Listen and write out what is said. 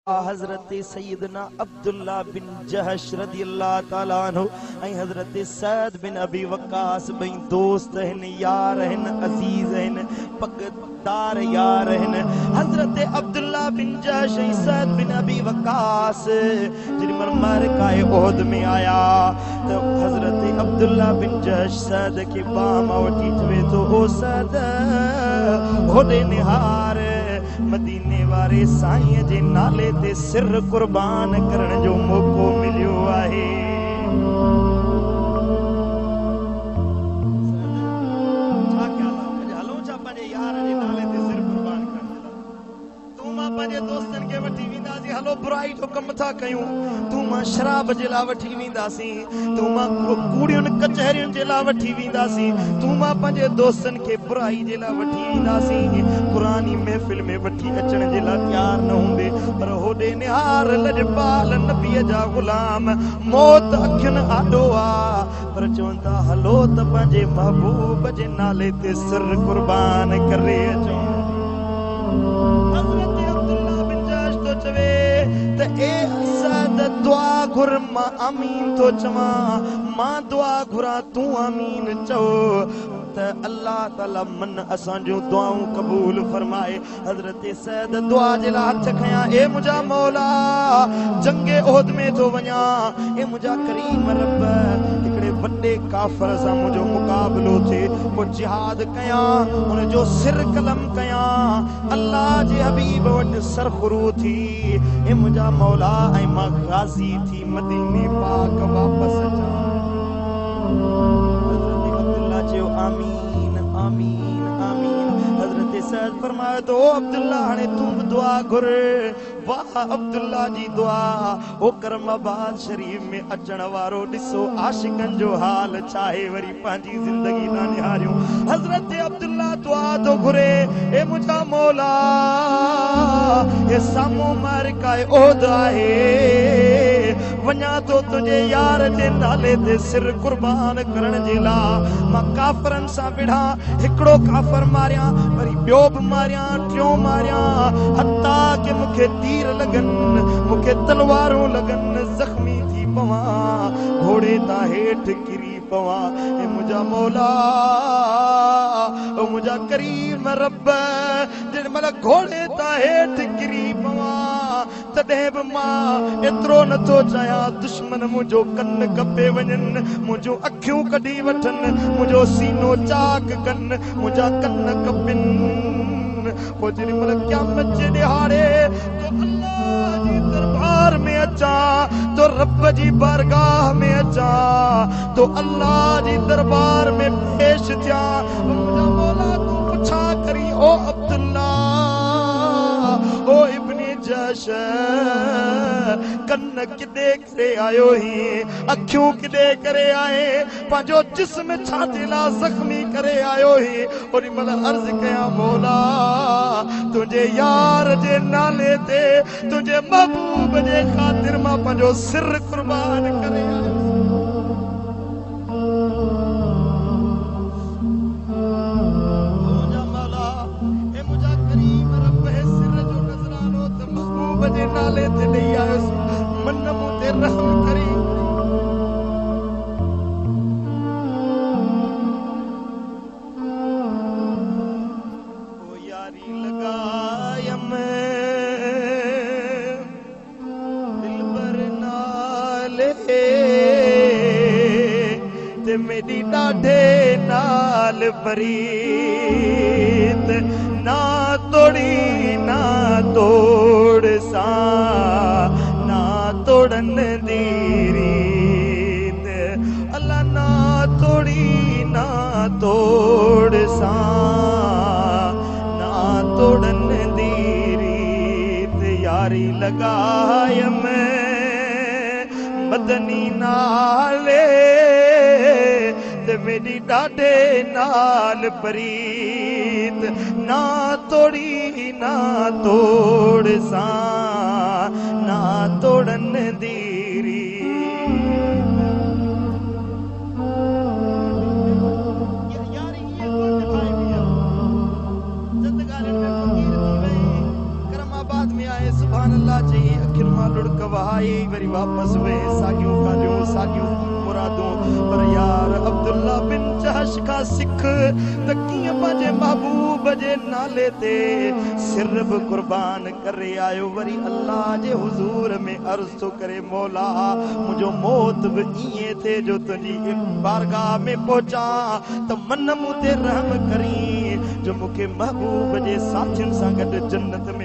हजरत सैयदना अब्दुल्ला बिन जहश रदियल्लाह ताला अन्हु ऐं हजरत सैद बिन अबी वक्कास बई दोस्त हन, यार हन, अजीज हन, पगदार यार हन। हजरत अब्दुल्ला बिन जहश ऐं सैद बिन अबी वक्कास जिन मर काए ओहद में आया तो हजरत अब्दुल्ला बिन जहश सैद के बामा वठी चवे तो ओ सैद होदे निहार मदीने वारे साईं जे नाले ते सिर कुर्बान करण जो मौको मिलियो आहे। छा ख्याल आहे हलो छा पंहिंजे यार जे नाले ते सिर कुर्बान करण जे लाइ तू मां पंहिंजे दोस्तन खे वठी वेंदासीं, हलो बुराई जो कम था कयूं, तू मां शराब जे लाइ वठी वेंदासीं, तू मां कूड़ियुनि कचहरियुनि जे लाइ वठी वेंदासीं, तू मां पंहिंजे दोस्तन खे बुराई जे लाइ वठी वेंदासीं, पुरानी महफिल में वठी अचण जे लाइ तयार न हूंदे, पर होॾे निहार लजपाल नबीअ जा गुलाम मौत अखियुनि आॾो आ, पर चवंदा हलो त पंहिंजे महबूब जे नाले ते सिर कुर्बान करे अचो। हज़रत अब्दुल्ला बिन जहश तो चवे त ए सैद दुआ घुर मां आमीन तो चवां, मां दुआ घुरा तू आमीन चओ त अल्लाह ताला मन असां जो दुआऊं कबूल फरमाए। हजरत सैद दुआ जे लाइ हथ खयां, ए मुंहिंजा मौला जंगे ओहद में तो वञा, ए मुंहिंजा करीम रब हिकिड़े वॾे काफ़िर सां मुंहिंजो मुक़ाबिलो थिए, पोइ जिहाद कयां, हुन जो सिर कलम कयां, अल्लाह जे हबीब वटि सरखुरू थी, ए मुंहिंजा मौला ऐं मां गाज़ी थी मदीने पाक वापस अचां। चयो आमीन आमीन आमीन। हजरत सैद फरमायो तो अब्दुल्ला हाणे तू भी दुआ घुर। वाह अब्दुल्ला जी दुआ। ओ करमाबाद शरीफ में अचण वारो ॾिसो आशिकन जो हाल छाहे, वरी पंहिंजी जिंदगी ना निहारियूं। हजरत अब्दुल्ला दुआ तो घुरे, ए मुंहिंजा मौला ये सामो मार काए ओहद आहे, वञा तो तुझे यार जे नाले ते सिर कुर्बान करण जे लाइ, मां काफ़रन सां विढ़ा, हिकिड़ो काफ़र मारियां, वरी ॿियो बि मारियां, टियों मारियां, हत्ता के मूंखे तीर लॻनि, मूंखे तलवारूं लॻनि, ज़ख़्मी थी पवां, घोड़े तां हेठि किरी पवां। ए मुंहिंजा मौला ओ मुंहिंजा करीम रब, जेॾी महिल घोड़े तां हेठि किरी पवां तॾहिं बि मां एतिरो नथो चाहियां दुश्मन मुंहिंजो कन कपे वञनि, मुंहिंजूं अखियूं कढी वठनि, मुंहिंजो सीनो चाक कनि, मुंहिंजा कन कपिन। पोइ जेॾी महिल क़यामत जे ॾिहाड़े तो अल्लाह जी दरबार में अचां, तो रब जी बारगाह में अचां, तो अल्लाह जी दरबार में पेश थियां, मुंहिंजा मौला तूं पुछा करी ओ अब्दुल्ला ओ इब्ने जहश कन किॾे करे आयो ही, अखियूं किॾे करे आए, पंहिंजो जिस्म छाजे लाइ ज़ख़्मी करे आयो ही। ओॾी महिल अर्ज़ कयां मौला तुंहिंजे यार जे नाले ते तुंहिंजे महबूब जे ख़ातिर मां पंहिंजो सिर कुर्बान करे आयो। जे नाले ते ॾेई आयुसि, मन मूं ते रहम करी। ओ यारी लगायम दिलबर नाले ते मेरी ॾाढे नाल परीत, ना तोड़ी ना तोड़ सा, ना तोड़न दी रीत, अल्लाह ना तोड़ी ना तोड़ सा, ना तोड़न दी रीत, यारी लगायम मदनी नाले ते मेरी ॾाढे नाल परीत, ना तोड़ी ना तोड़ सा, ना तोड़न दीरी। यारी ये कोन निभाई बिया जिंदगानी में फकीर थी वई, करमाबाद में आए सुभान अल्लाह चाहिए अखिन मां लुड़क वहाई वरी वापस वे सागियूं ॻाल्हियूं सागियूं मुरादूं पर यार अब्दुल्ला बिन जहश का सिख त कीअं पंहिंजे महबूब जे नाले ते सिर बि कुर्बान करे आयो वरी अल्लाह जे हुजूर में अर्ज़ थो करे मौला मुंहिंजो मौत बि ईअं थिए जो तुंहिंजी बारगाह में पहुचा त मन मूं ते रहम करी जो मूंखे महबूब जे साथियुनि सां गॾु जन्नत में